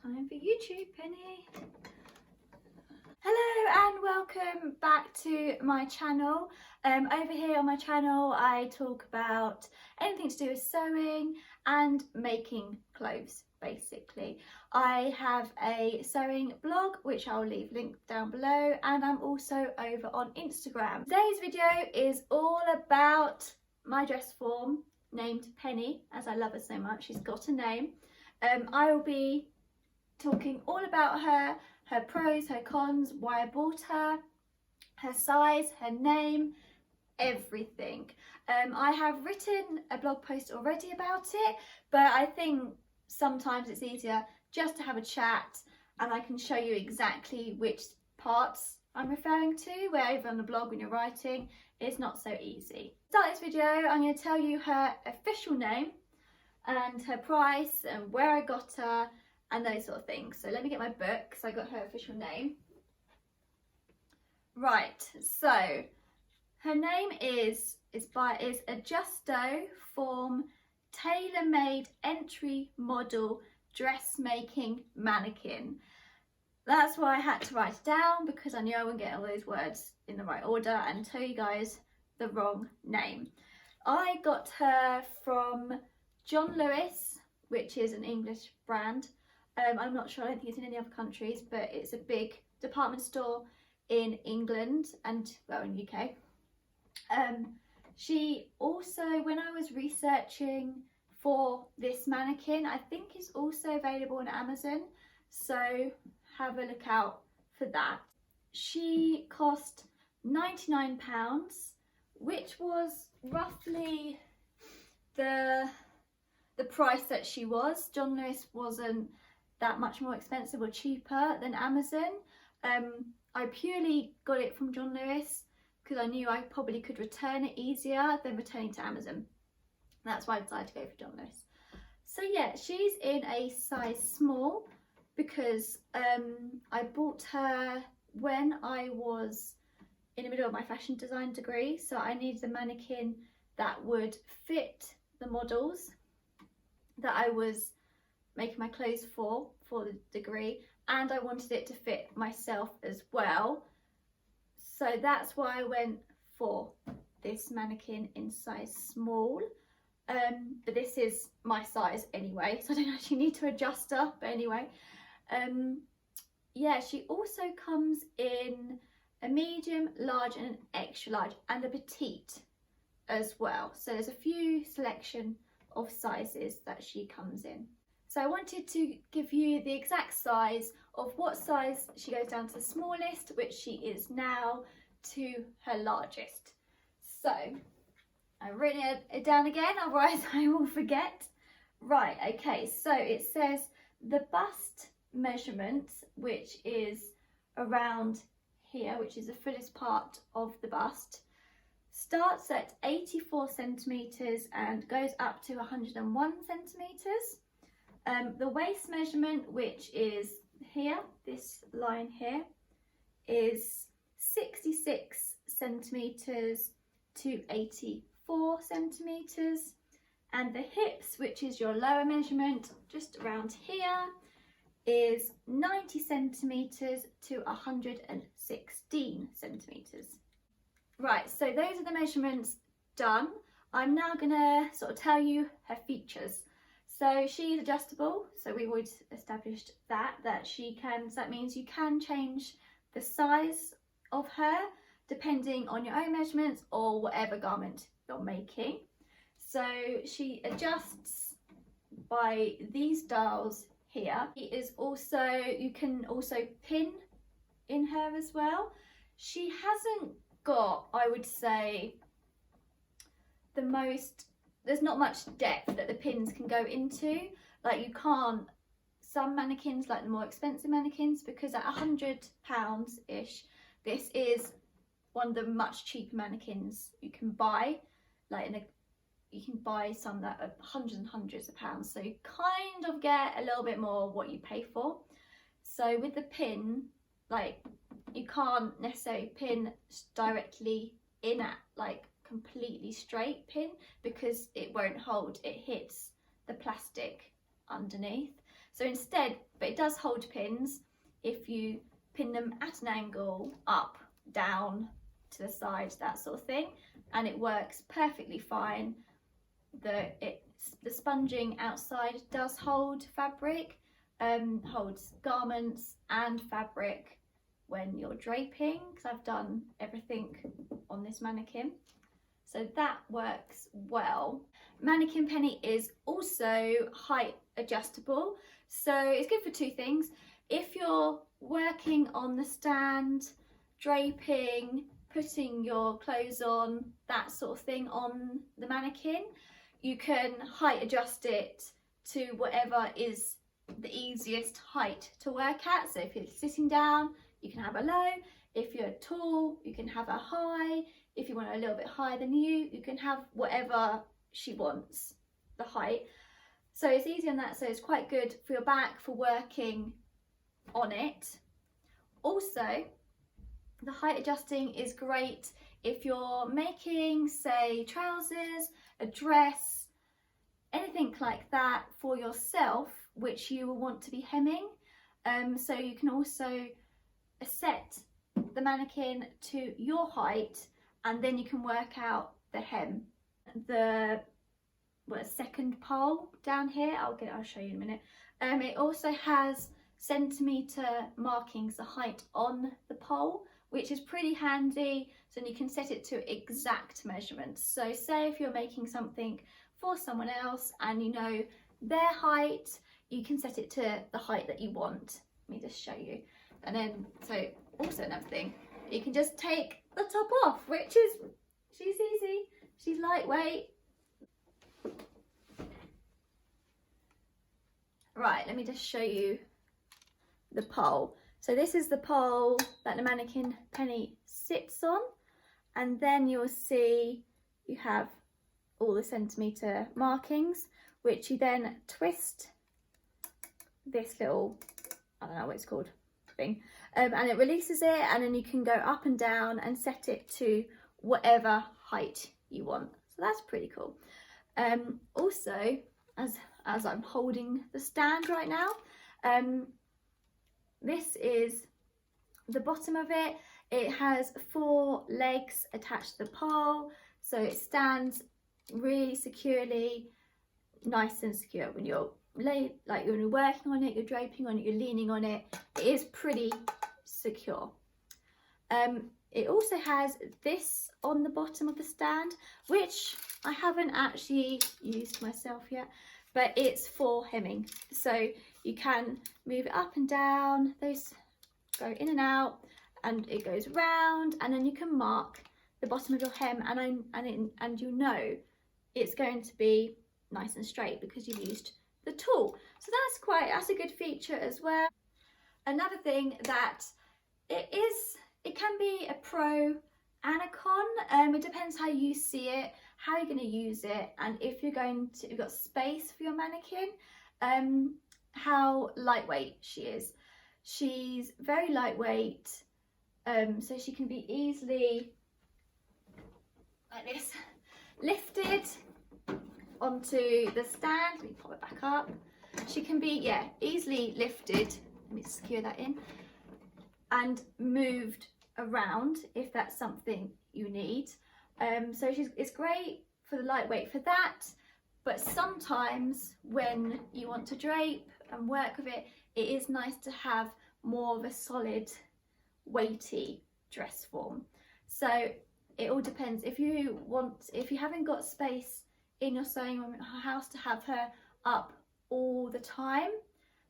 Time for YouTube, Penny. Hello and welcome back to my channel. Over here on my channel I talk about anything to do with sewing and making clothes basically. I have a sewing blog which I'll leave linked down below, and I'm also over on Instagram. Today's video is all about my dress form named Penny, as I love her so much. She's got a name. I will be talking all about her, her pros, her cons, why I bought her, her size, her name, everything. I have written a blog post already about it, but I think sometimes it's easier just to have a chat and I can show you exactly which parts I'm referring to, where over on the blog when you're writing it's not so easy. To start this video, I'm going to tell you her official name and her price and where I got her and those sort of things. So let me get my book because I got her official name. Right, so her name is Adjusto form tailor-made entry model dressmaking mannequin. That's why I had to write it down, because I knew I wouldn't get all those words in the right order and tell you guys the wrong name. I got her from John Lewis, which is an English brand. I'm not sure, I don't think it's in any other countries, but it's a big department store in England and, well, in the UK. She also, when I was researching for this mannequin, I think it's also available on Amazon, so have a look out for that. She cost £99, which was roughly the price that she was. John Lewis wasn't that much more expensive or cheaper than Amazon. I purely got it from John Lewis because I knew I probably could return it easier than returning to Amazon. That's why I decided to go for John Lewis. So yeah, she's in a size small because I bought her when I was in the middle of my fashion design degree, so I needed a mannequin that would fit the models that I was making my clothes for the degree, and I wanted it to fit myself as well. So that's why I went for this mannequin in size small. But this is my size anyway, so I don't actually need to adjust her, but anyway. Yeah, she also comes in a medium, large and an extra large and a petite as well. So there's a few selection of sizes that she comes in. So I wanted to give you the exact size of what size she goes down to the smallest, which she is now, to her largest. So I've written it down again, otherwise I will forget. Right, okay, so it says the bust measurement, which is around here, which is the fullest part of the bust, starts at 84 centimetres and goes up to 101 centimetres. The waist measurement, which is here, this line here, is 66 centimetres to 84 centimetres, and the hips, which is your lower measurement just around here, is 90 centimetres to 116 centimetres. Right, so those are the measurements done. I'm now gonna sort of tell you her features. So she's adjustable, so we would established that she can, so that means you can change the size of her depending on your own measurements or whatever garment you're making. So she adjusts by these dials here. It is also, you can also pin in her as well. She hasn't got, I would say, the most, there's not much depth that the pins can go into. Like, you can't, some mannequins, like the more expensive mannequins, because at £100-ish, this is one of the much cheaper mannequins you can buy. Like you can buy some that are hundreds and hundreds of pounds, so you kind of get a little bit more what you pay for. So with the pin, like, you can't necessarily pin directly in at like completely straight pin because it won't hold, it hits the plastic underneath. So instead, but it does hold pins if you pin them at an angle, up, down, to the side, that sort of thing, and it works perfectly fine. The sponging outside does hold fabric, holds garments and fabric when you're draping, because I've done everything on this mannequin, so that works well. Mannequin penny is also height adjustable, so it's good for two things. If you're working on the stand, draping, putting your clothes on, that sort of thing on the mannequin, you can height adjust it to whatever is the easiest height to work at. So if you're sitting down, you can have a low. If you're tall, you can have a high. If you want a little bit higher than you can have whatever she wants, the height. So it's easy on that, so it's quite good for your back, for working on it. Also, the height adjusting is great if you're making, say, trousers, a dress, anything like that for yourself, which you will want to be hemming. So you can also set the mannequin to your height, and then you can work out the hem. The second pole down here, I'll show you in a minute. It also has centimetre markings, the height on the pole, which is pretty handy, so you can set it to exact measurements. So say if you're making something for someone else and you know their height, you can set it to the height that you want. Let me just show you. And then, so also another thing, you can just take the top off, which is, she's easy, she's lightweight. Right, let me just show you the pole. So this is the pole that the mannequin penny sits on, and then you'll see you have all the centimetre markings, which you then twist this little, I don't know what it's called, thing, and it releases it, and then you can go up and down and set it to whatever height you want. So that's pretty cool. Also, as I'm holding the stand right now, this is the bottom of it. It has 4 legs attached to the pole, so it stands really securely, nice and secure. When you're when you're working on it, you're draping on it, you're leaning on it, it is pretty secure. It also has this on the bottom of the stand, which I haven't actually used myself yet, but it's for hemming. So you can move it up and down, those go in and out, and it goes round, and then you can mark the bottom of your hem, and you know it's going to be nice and straight because you've used the tool. So that's a good feature as well. Another thing that it can be a pro and a con. It depends how you see it, how you're going to use it, and if you've got space for your mannequin, how lightweight she is. She's very lightweight, so she can be easily, like this, lifted onto the stand. Let me pop it back up. She can be, easily lifted, let me secure that in, and moved around if that's something you need. So it's great for the lightweight for that, but sometimes when you want to drape and work with it, it is nice to have more of a solid, weighty dress form. So it all depends. If you haven't got space in your sewing room house to have her up all the time,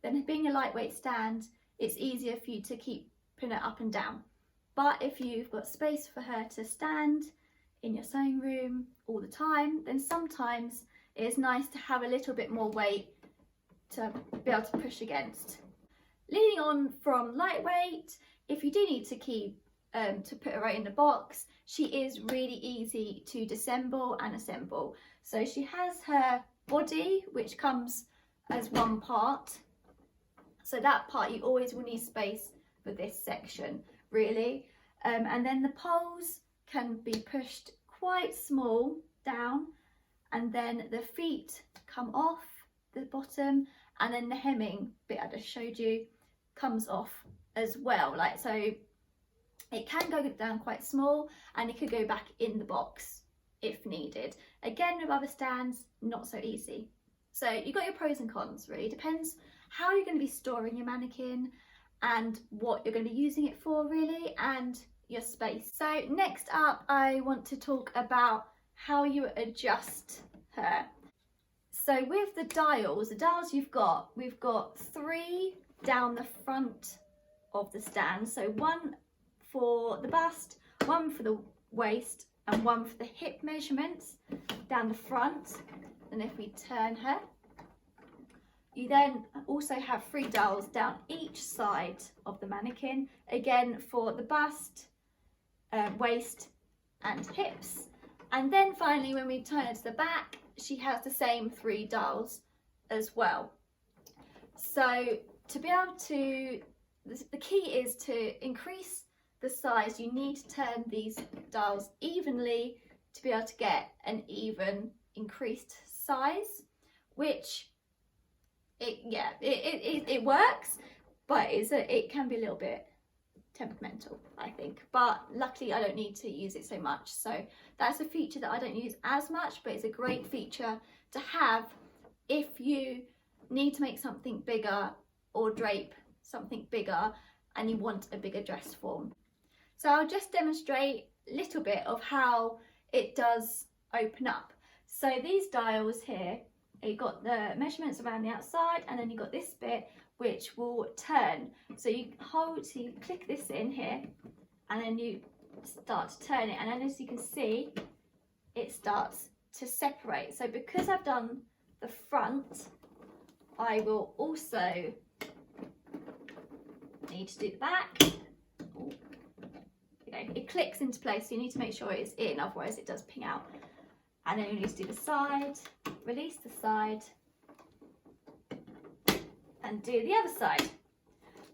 then being a lightweight stand, it's easier for you to keep putting it up and down. But if you've got space for her to stand in your sewing room all the time, then sometimes it is nice to have a little bit more weight to be able to push against. Leading on from lightweight, if you do need to keep to put her right in the box, she is really easy to disassemble and assemble. So she has her body, which comes as one part. So that part you always will need space for this section, really. And then the poles can be pushed quite small down, and then the feet come off the bottom, and then the hemming bit I just showed you comes off as well, like so. It can go down quite small, and it could go back in the box if needed. Again, with other stands, not so easy. So you've got your pros and cons, really. Depends how you're going to be storing your mannequin and what you're going to be using it for, really, and your space. So next up, I want to talk about how you adjust her. So with the dials we've got 3 down the front of the stand. So 1 for the bust, 1 for the waist, and 1 for the hip measurements down the front. And if we turn her, you then also have 3 dials down each side of the mannequin, again for the bust, waist and hips. And then finally, when we turn her to the back, she has the same 3 dials as well. So to be able to, the key is to increase the size. You need to turn these dials evenly to be able to get an even increased size, which it works, but it can be a little bit temperamental, I think, but luckily I don't need to use it so much. So that's a feature that I don't use as much, but it's a great feature to have if you need to make something bigger or drape something bigger and you want a bigger dress form. So I'll just demonstrate a little bit of how it does open up. So these dials here, you've got the measurements around the outside, and then you've got this bit which will turn. So you click this in here, and then you start to turn it, and then as you can see, it starts to separate. So because I've done the front, I will also need to do the back. It clicks into place, so you need to make sure it's in, otherwise it does ping out. And then you need to do the side, release the side, and do the other side.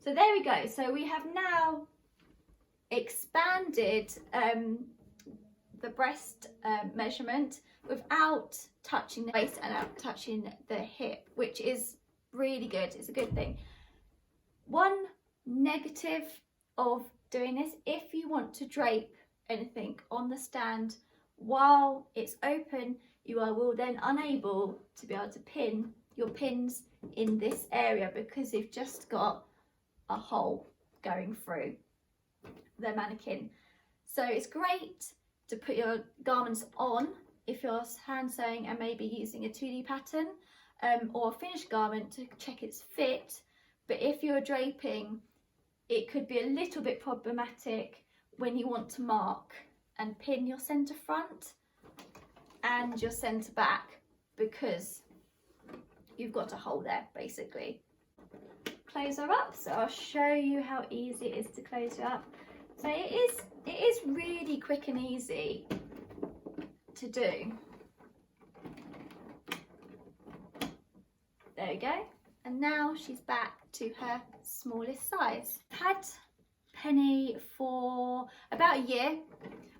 So there we go. So we have now expanded the breast measurement without touching the waist and without touching the hip, which is really good. It's a good thing. One negative of doing this, if you want to drape anything on the stand while it's open, you will then unable to be able to pin your pins in this area because you've just got a hole going through the mannequin. So it's great to put your garments on if you're hand sewing and maybe using a 2D pattern or a finished garment to check its fit. But if you're draping, it could be a little bit problematic when you want to mark and pin your centre front and your centre back because you've got a hole there basically. Close her up, so I'll show you how easy it is to close her up. So it is really quick and easy to do. There we go. And now she's back to her smallest size. I've had Penny for about a year.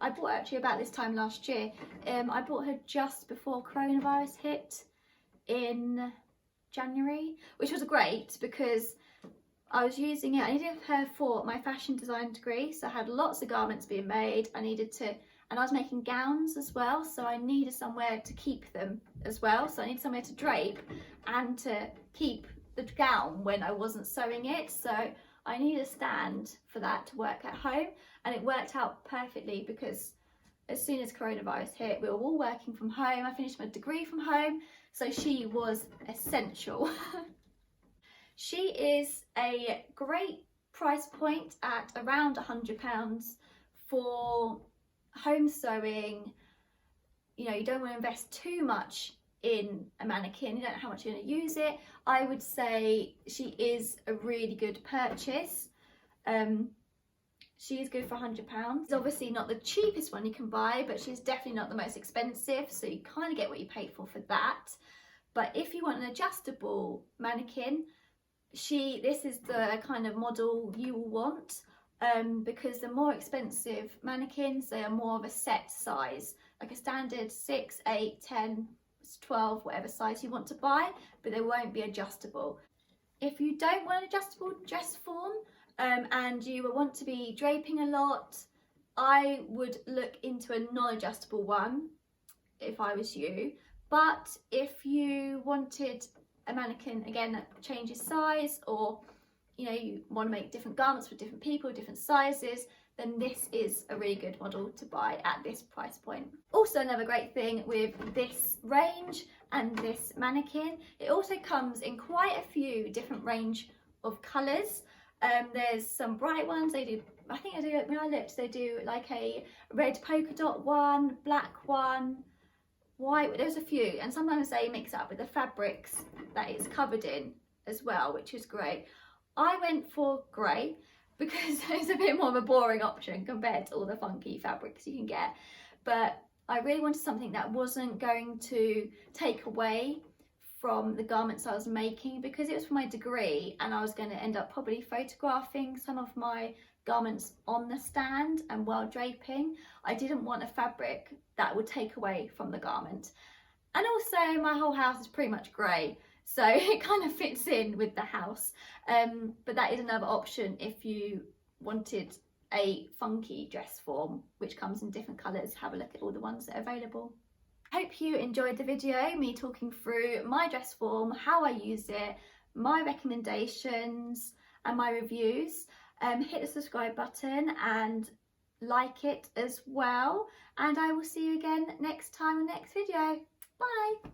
I bought her actually about this time last year. I bought her just before coronavirus hit in January, which was great because I was using it. I needed her for my fashion design degree, so I had lots of garments being made. And I was making gowns as well, so I needed somewhere to keep them as well. So I needed somewhere to drape and to keep the gown when I wasn't sewing it. So I needed a stand for that to work at home, and it worked out perfectly because as soon as coronavirus hit, we were all working from home. I finished my degree from home, so she was essential. She is a great price point at around £100 for home sewing. You know, you don't want to invest too much in a mannequin, you don't know how much you're going to use it. I would say she is a really good purchase. She is good for £100. It's obviously not the cheapest one you can buy, but she's definitely not the most expensive, so you kind of get what you pay for that. But if you want an adjustable mannequin, this is the kind of model you will want, because the more expensive mannequins, they are more of a set size, like a standard 6, 8, 10 12, whatever size you want to buy, but they won't be adjustable. If you don't want an adjustable dress form and you want to be draping a lot, I would look into a non-adjustable one if I was you. But if you wanted a mannequin, again, that changes size, or you want to make different garments for different people, different sizes, then this is a really good model to buy at this price point. Also, another great thing with this range and this mannequin, it also comes in quite a few different range of colours. There's some bright ones. They do, I think when I looked, they do like a red polka dot one, black one, white. There's a few, and sometimes they mix it up with the fabrics that it's covered in as well, which is great. I went for grey because it's a bit more of a boring option compared to all the funky fabrics you can get, but I really wanted something that wasn't going to take away from the garments I was making, because it was for my degree and I was going to end up probably photographing some of my garments on the stand and while draping. I didn't want a fabric that would take away from the garment, and also my whole house is pretty much grey, so it kind of fits in with the house. But that is another option if you wanted a funky dress form, which comes in different colours. Have a look at all the ones that are available. Hope you enjoyed the video, me talking through my dress form, how I use it, my recommendations and my reviews. Hit the subscribe button and like it as well, and I will see you again next time in the next video. Bye!